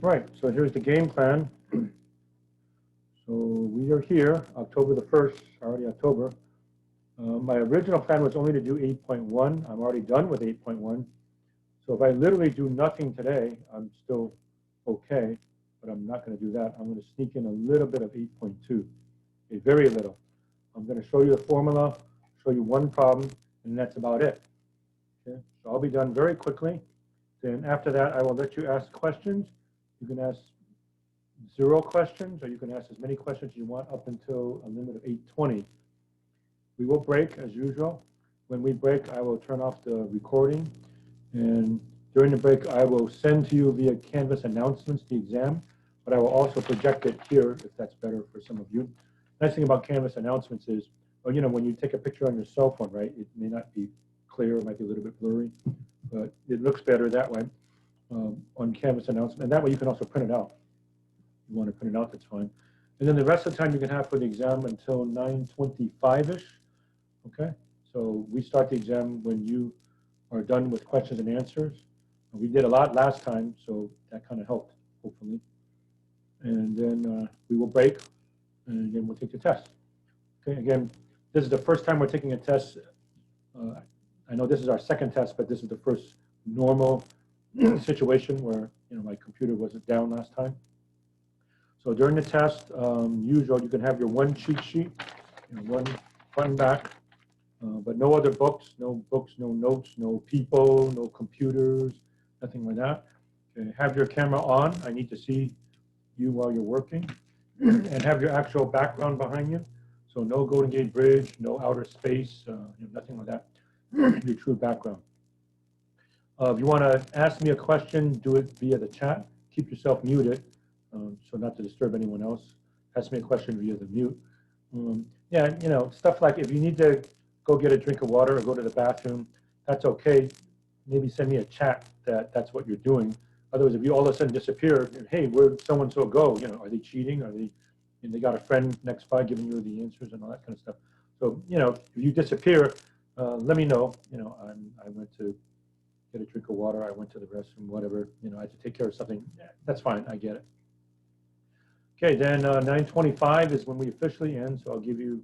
Right, so here's the game plan. So we are here, October the 1st, already October. My original plan was only to do 8.1. I'm already done with 8.1. So if I literally do nothing today, I'm still okay, but I'm not going to do that. I'm going to sneak in a little bit of 8.2, a very little. I'm going to show you the formula, show you one problem, and that's about it. Okay, so I'll be done very quickly. Then after that, I will let you ask questions. You can ask 0 questions, or you can ask as many questions as you want up until a limit of 820. We will break as usual. When we break, I will turn off the recording, and during the break, I will send to you via Canvas announcements the exam, but I will also project it here if that's better for some of you. Nice thing about Canvas announcements is, well, you know, when you take a picture on your cell phone, right, it may not be clear, it might be a little bit blurry, but it looks better that way on Canvas announcement, and that way you can also print it out. You want to print it out, that's fine. And then the rest of the time you can have for the exam until 9:25-ish, okay? So we start the exam when you are done with questions and answers. We did a lot last time, so that kind of helped, hopefully. And then we will break, and then we'll take the test. Okay, again, this is the first time we're taking a test. I know this is our second test, but this is the first normal situation where, you know, my computer wasn't down last time. So during the test, usual, you can have your one cheat sheet, you know, one front and back, but no other books, no notes, no people, no computers, nothing like that. Okay, have your camera on. I need to see you while you're working, and have your actual background behind you. So no Golden Gate Bridge, no outer space, you know, nothing like that. Your true background. If you want to ask me a question, do it via the chat. Keep yourself muted. So not to disturb anyone else. Ask me a question via the mute. Yeah, you know, stuff like if you need to go get a drink of water or go to the bathroom, that's okay. Maybe send me a chat that that's what you're doing. Otherwise, if you all of a sudden disappear, hey, where'd so-and-so go? You know, are they cheating? Are they, and they got a friend next by giving you the answers and all that kind of stuff. So, you know, if you disappear, let me know. You know, I went to get a drink of water. I went to the restroom, whatever. You know, I had to take care of something. Yeah, that's fine. I get it. Okay, then 9:25 is when we officially end, so I'll give you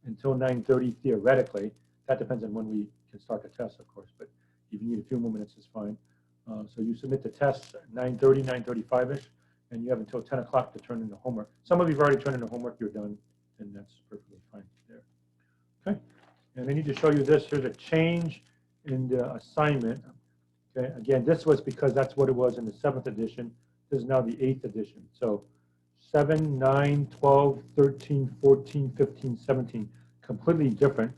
until 9:30 theoretically. That depends on when we can start the test, of course, but if you need a few more minutes, it's fine. So you submit the test at 9:30, 9:35-ish, and you have until 10 o'clock to turn in the homework. Some of you have already turned in the homework, you're done, and that's perfectly fine there. Okay, and I need to show you this. Here's a change in the assignment. Okay, again, this was because that's what it was in the 7th edition. This is now the 8th edition. So 7, 9, 12, 13, 14, 15, 17, completely different.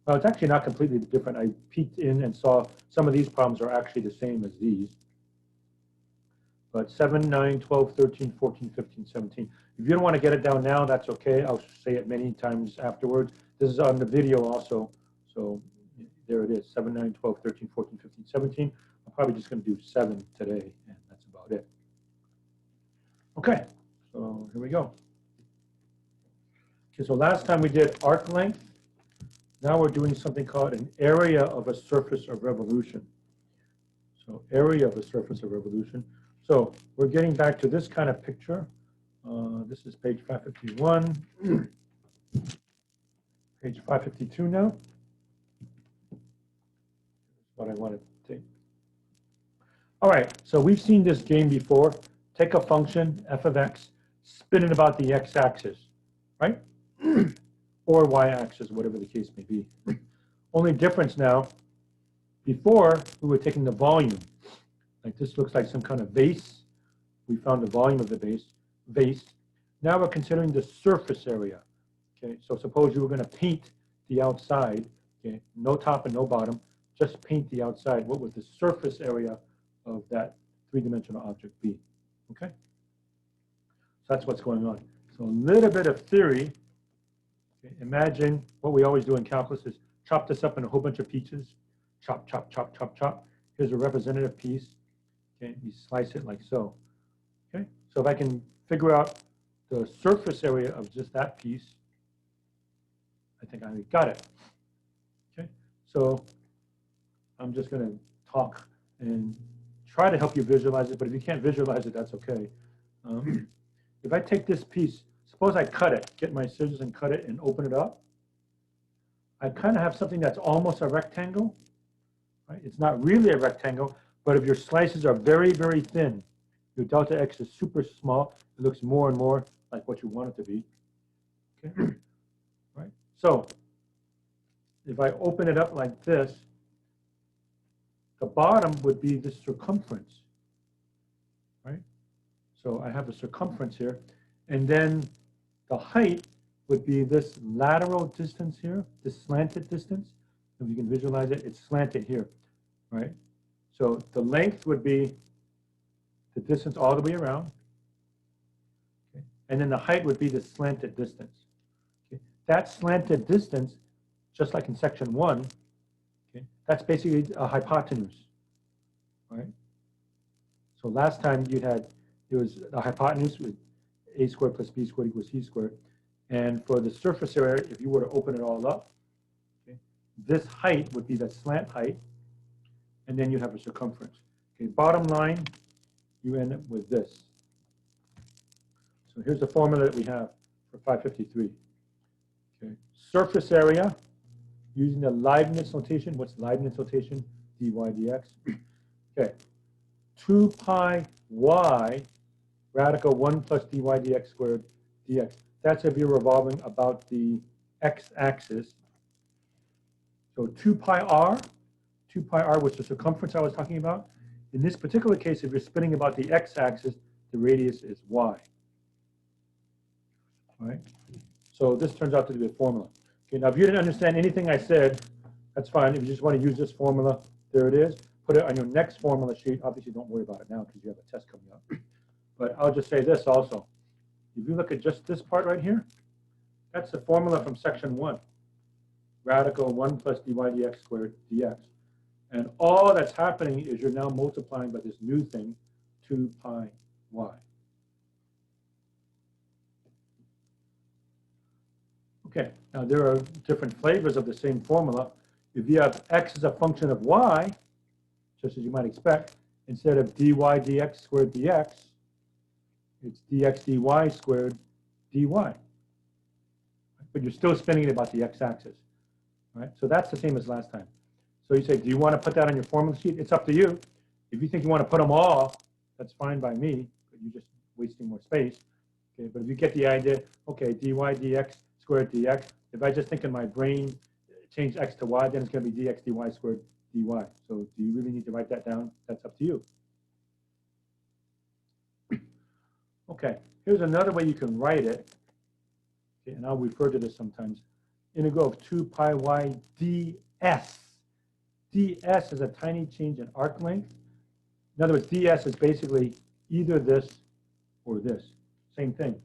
Well, it's actually not completely different. I peeked in and saw some of these problems are actually the same as these. But 7, 9, 12, 13, 14, 15, 17. If you don't want to get it down now, that's okay. I'll say it many times afterwards. This is on the video also. So there it is, 7, 9, 12, 13, 14, 15, 17. I'm probably just going to do 7 today, and that's about it. Okay. So here we go. Okay, so last time we did arc length. Now we're doing something called an area of a surface of revolution. So area of a surface of revolution. So we're getting back to this kind of picture. This is page 551. Page 552 now. That's what I wanted to take. All right, so we've seen this game before. Take a function, f of x, spin it about the x-axis, right? Or y-axis, whatever the case may be. Only difference now, before we were taking the volume. Like this looks like some kind of vase. We found the volume of the vase. Now we're considering the surface area. Okay, so suppose you were going to paint the outside. Okay, no top and no bottom, just paint the outside. What would the surface area of that three-dimensional object be? Okay, so that's what's going on. So a little bit of theory. Okay, imagine what we always do in calculus is chop this up in a whole bunch of pieces. Chop, chop, chop, chop, chop. Here's a representative piece. Okay, you slice it like so. Okay, so if I can figure out the surface area of just that piece, I think I got it. Okay, so I'm just going to talk and try to help you visualize it, but if you can't visualize it, that's okay. If I take this piece, suppose I cut it, get my scissors and cut it and open it up, I kind of have something that's almost a rectangle. Right? It's not really a rectangle, but if your slices are very, very thin, your delta x is super small, it looks more and more like what you want it to be. Okay? Right? So if I open it up like this, the bottom would be the circumference. Right? So I have a circumference here, and then the height would be this lateral distance here, this slanted distance. If you can visualize it, it's slanted here, right? So the length would be the distance all the way around, okay? And then the height would be the slanted distance. Okay? That slanted distance, just like in section 1, okay, that's basically a hypotenuse, right? So last time you had, it was a hypotenuse with a squared plus b squared equals c squared. And for the surface area, if you were to open it all up, okay, this height would be the slant height, and then you have a circumference. Okay, bottom line, you end up with this. So here's the formula that we have for 553. Okay, surface area, using the Liveness notation. What's Liveness notation? dy dx. Okay, 2 pi y radical 1 plus dy dx squared dx. That's if you're revolving about the x-axis. So 2 pi r was the circumference I was talking about. In this particular case, if you're spinning about the x-axis, the radius is y. All right? So this turns out to be a formula. Okay, now if you didn't understand anything I said, that's fine. If you just want to use this formula, there it is. Put it on your next formula sheet. Obviously, don't worry about it now because you have a test coming up. But I'll just say this also. If you look at just this part right here, that's the formula from section 1. Radical 1 plus dy dx squared dx. And all that's happening is you're now multiplying by this new thing, 2 pi y. Okay, now there are different flavors of the same formula. If you have x as a function of y, just as you might expect, instead of dy dx squared dx, it's dx dy squared dy. But you're still spinning it about the x-axis. Right? So that's the same as last time. So you say, do you want to put that on your formula sheet? It's up to you. If you think you want to put them all, that's fine by me, but you're just wasting more space. Okay, but if you get the idea, okay, dy dx squared dx, if I just think in my brain, change x to y, then it's going to be dx dy squared dy. So do you really need to write that down? That's up to you. Okay, here's another way you can write it, okay, and I'll refer to this sometimes. Integral of 2 pi y ds. ds is a tiny change in arc length. In other words, ds is basically either this or this. Same thing.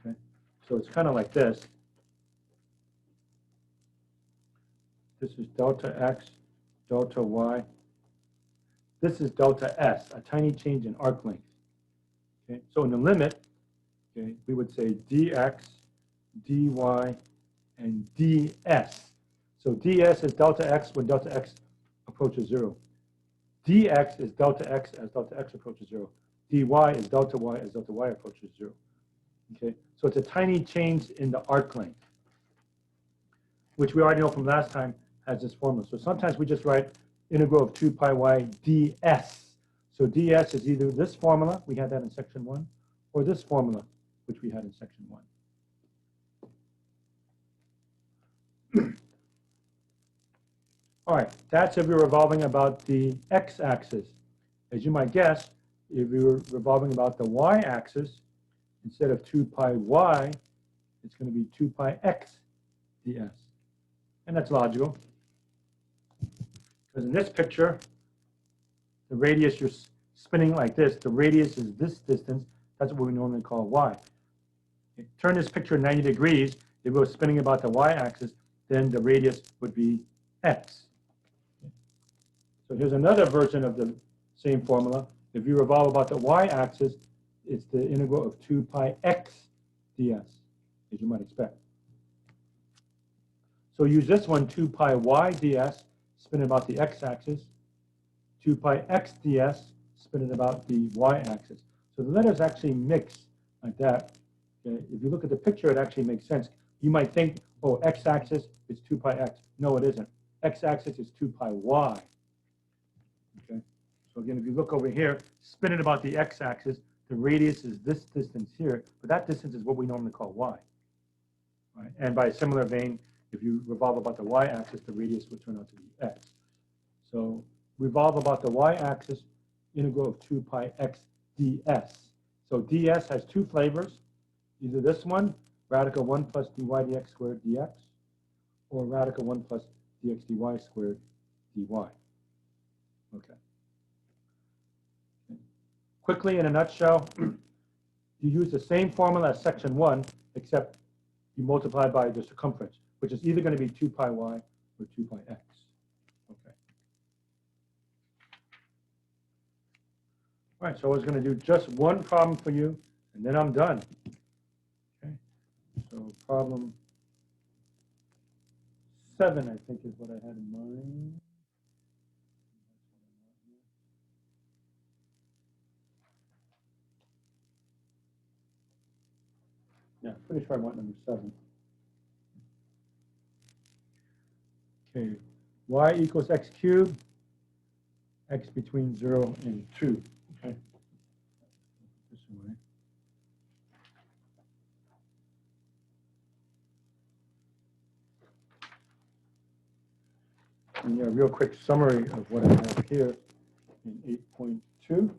Okay, so it's kind of like this. This is delta x, delta y. This is delta s, a tiny change in arc length. Okay, so in the limit, okay, we would say dx, dy, and ds. So ds is delta x when delta x approaches 0. dx is delta x as delta x approaches 0. dy is delta y as delta y approaches 0. Okay, so it's a tiny change in the arc length, which we already know from last time has this formula. So sometimes we just write integral of 2 pi y ds. So ds is either this formula, we had that in section 1, or this formula, which we had in section 1. All right, that's if you're revolving about the x-axis. As you might guess, if you're revolving about the y-axis, instead of 2 pi y, it's going to be 2 pi x ds. And that's logical. Because in this picture, the radius you're spinning like this, the radius is this distance. That's what we normally call y. Okay, turn this picture 90 degrees. If it was spinning about the y-axis, then the radius would be x. So here's another version of the same formula. If you revolve about the y-axis, it's the integral of 2 pi x ds, as you might expect. So use this one, 2 pi y ds, spin about the x-axis. 2 pi x ds, spin it about the y-axis. So the letters actually mix like that. Okay? If you look at the picture, it actually makes sense. You might think, oh, x-axis is 2 pi x. No, it isn't. X-axis is 2 pi y. Okay? So again, if you look over here, spin it about the x-axis, the radius is this distance here, but that distance is what we normally call y. Right? And by a similar vein, if you revolve about the y-axis, the radius would turn out to be x. So revolve about the y-axis, integral of 2 pi x ds. So ds has two flavors, either this one, radical 1 plus dy dx squared dx, or radical 1 plus dx dy squared dy. Okay. Quickly, in a nutshell, you use the same formula as section 1, except you multiply by the circumference, which is either going to be 2 pi y or 2 pi x. Okay. All right, so I was going to do just one problem for you, and then I'm done. Okay. So problem 7, I think, is what I had in mind. Yeah, pretty sure I want number 7. Okay, y equals x cubed, x between 0 and 2. Okay, this way. And yeah, real quick summary of what I have here in 8.2.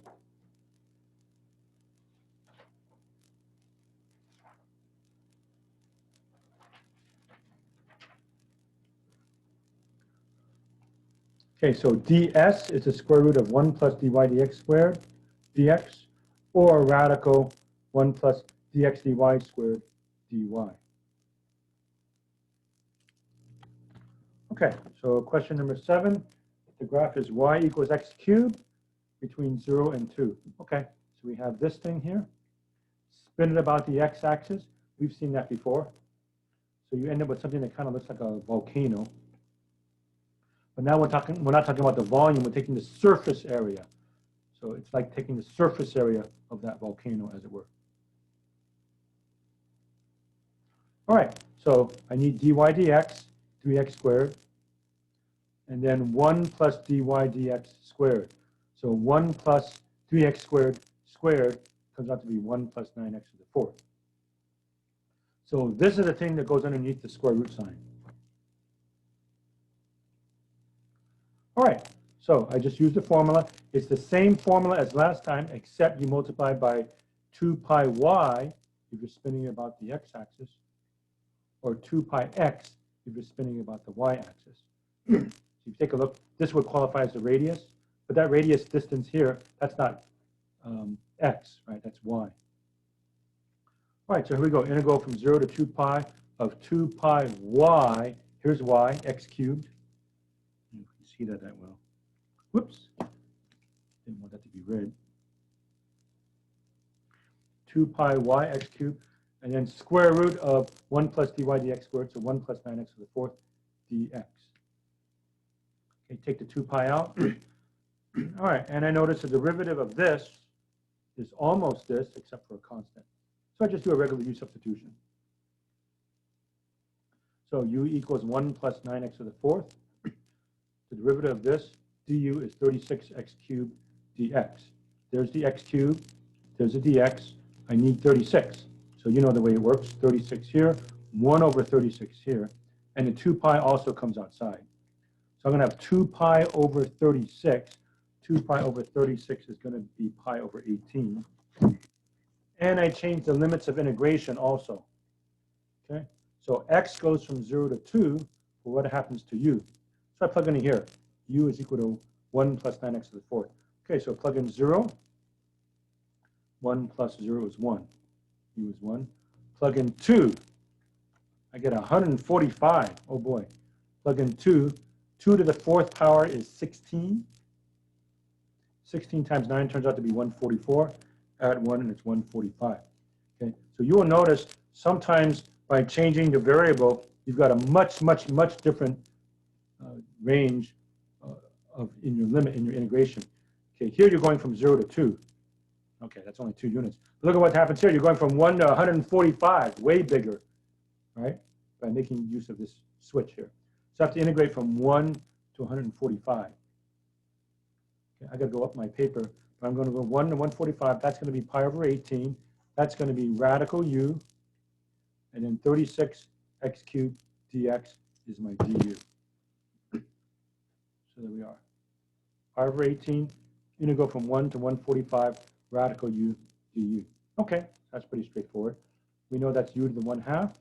Okay, so ds is the square root of 1 plus dy dx squared dx, or radical 1 plus dx dy squared dy. Okay, so question number 7, the graph is y equals x cubed between 0 and 2. Okay, so we have this thing here. Spin it about the x-axis. We've seen that before. So you end up with something that kind of looks like a volcano. But now we're not talking about the volume, we're taking the surface area. So it's like taking the surface area of that volcano, as it were. All right, so I need dy dx, 3x squared, and then 1 plus dy dx squared. So 1 plus 3x squared comes out to be 1 plus 9x to the 4th. So this is the thing that goes underneath the square root sign. All right, so I just used the formula. It's the same formula as last time, except you multiply by 2 pi y if you're spinning about the x-axis, or 2 pi x if you're spinning about the y-axis. So if you take a look, this would qualify as the radius, but that radius distance here, that's not x, right? That's y. All right, so here we go. Integral from 0 to 2 pi of 2 pi y. Here's y, x cubed. You can see that well. Whoops. Didn't want that to be red. 2 pi y x cubed. And then square root of 1 plus dy dx squared, so 1 plus 9x to the 4th dx. Okay, take the 2 pi out. All right, and I notice the derivative of this is almost this, except for a constant. So I just do a regular u substitution. So u equals 1 plus 9x to the 4th. The derivative of this, du, is 36x cubed dx. There's the x cubed. There's a dx. I need 36. So you know the way it works. 36 here, 1 over 36 here. And the 2 pi also comes outside. So I'm going to have 2 pi over 36. 2 pi over 36 is going to be pi over 18. And I change the limits of integration also. Okay? So x goes from 0 to 2 for what happens to u. So I plug in here. U is equal to 1 plus 9x to the 4th. Okay, so plug in 0. 1 plus 0 is 1. U is 1. Plug in 2. I get 145. Oh boy. Plug in 2. 2 to the 4th power is 16. 16 times 9 turns out to be 144. Add 1 and it's 145. Okay, so you will notice sometimes by changing the variable, you've got a much different range in your limit, in your integration. Okay, here you're going from 0 to 2. Okay, that's only 2 units. But look at what happens here. You're going from 1 to 145, way bigger, right? By making use of this switch here. So I have to integrate from 1 to 145. Okay, I got to go up my paper. But I'm going to go 1 to 145. That's going to be pi over 18. That's going to be radical u. And then 36 x cubed dx is my du. So there we are. Pi over 18. You're going to go from 1 to 145 radical u du. Okay, that's pretty straightforward. We know that's u to the 1/2.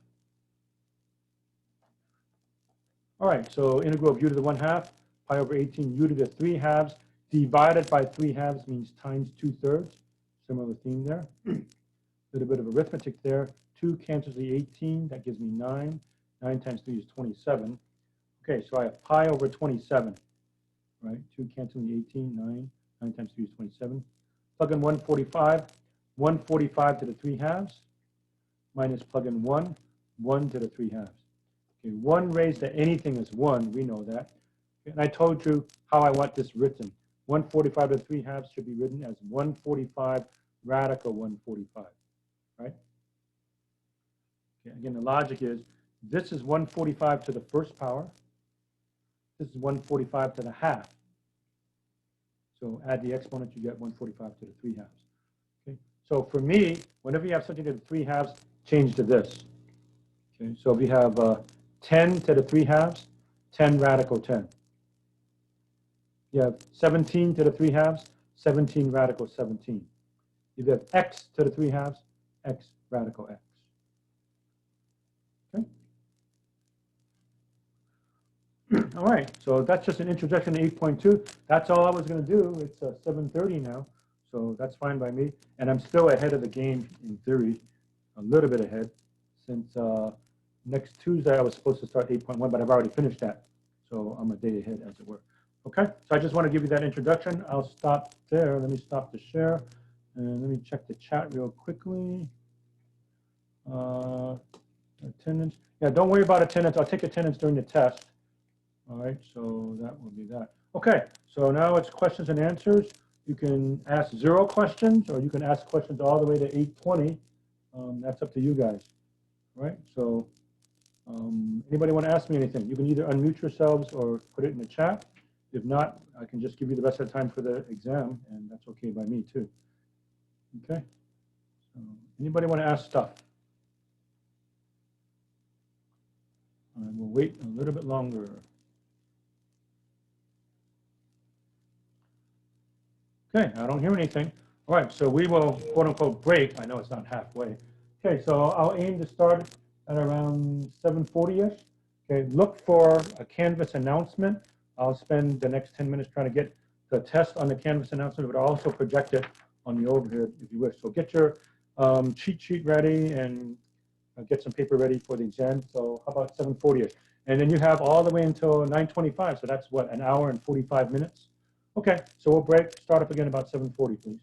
All right, so integral of u to the 1/2, pi over 18 u to the 3/2 divided by 3/2 means times 2/3. Similar theme there. Little bit of arithmetic there. 2 cancels the 18, that gives me 9. 9 times 3 is 27. Okay, so I have pi over 27, right? 2 canceling the 18, 9. 9 times 3 is 27. Plug in 145. 145 to the 3/2 minus plug in 1. 1 to the 3/2. Okay, 1 raised to anything is 1. We know that. And I told you how I want this written. 145 to the 3/2 should be written as 145 radical 145, right? Okay, again, the logic is this is 145 to the first power. This is 145 to the 1/2. So add the exponent, you get 145 to the 3/2. Okay, so for me, whenever you have something to the 3/2, change to this. Okay, so if you have 10 to the 3/2, 10 radical 10. You have 17 to the 3/2, 17 radical 17. If you have x to the 3/2, x radical x. Okay. All right, so that's just an introduction to 8.2. That's all I was going to do. It's 7:30 now, so that's fine by me. And I'm still ahead of the game in theory, a little bit ahead, since next Tuesday I was supposed to start 8.1, but I've already finished that. So I'm a day ahead, as it were. Okay, so I just want to give you that introduction. I'll stop there. Let me stop the share. And let me check the chat real quickly. Attendance. Yeah, don't worry about attendance. I'll take attendance during the test. All right, so that will be that. Okay, so now it's questions and answers. You can ask 0 questions, or you can ask questions all the way to 8:20. That's up to you guys. All right, so anybody want to ask me anything? You can either unmute yourselves or put it in the chat. If not, I can just give you the rest of the time for the exam, and that's okay by me too. Okay, so anybody want to ask stuff? We'll wait a little bit longer. Okay, I don't hear anything. All right, so we will quote unquote break. I know it's not halfway. Okay, so I'll aim to start at around 7:40-ish. Okay, look for a Canvas announcement. I'll spend the next 10 minutes trying to get the test on the Canvas announcement, but I'll also project it on the overhead if you wish. So get your cheat sheet ready and get some paper ready for the exam. So how about 7:40-ish? And then you have all the way until 9:25. So that's what, an hour and 45 minutes? Okay, so we'll break, start up again about 7:40, please.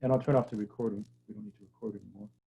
And I'll turn off the recording. We don't need to record anymore.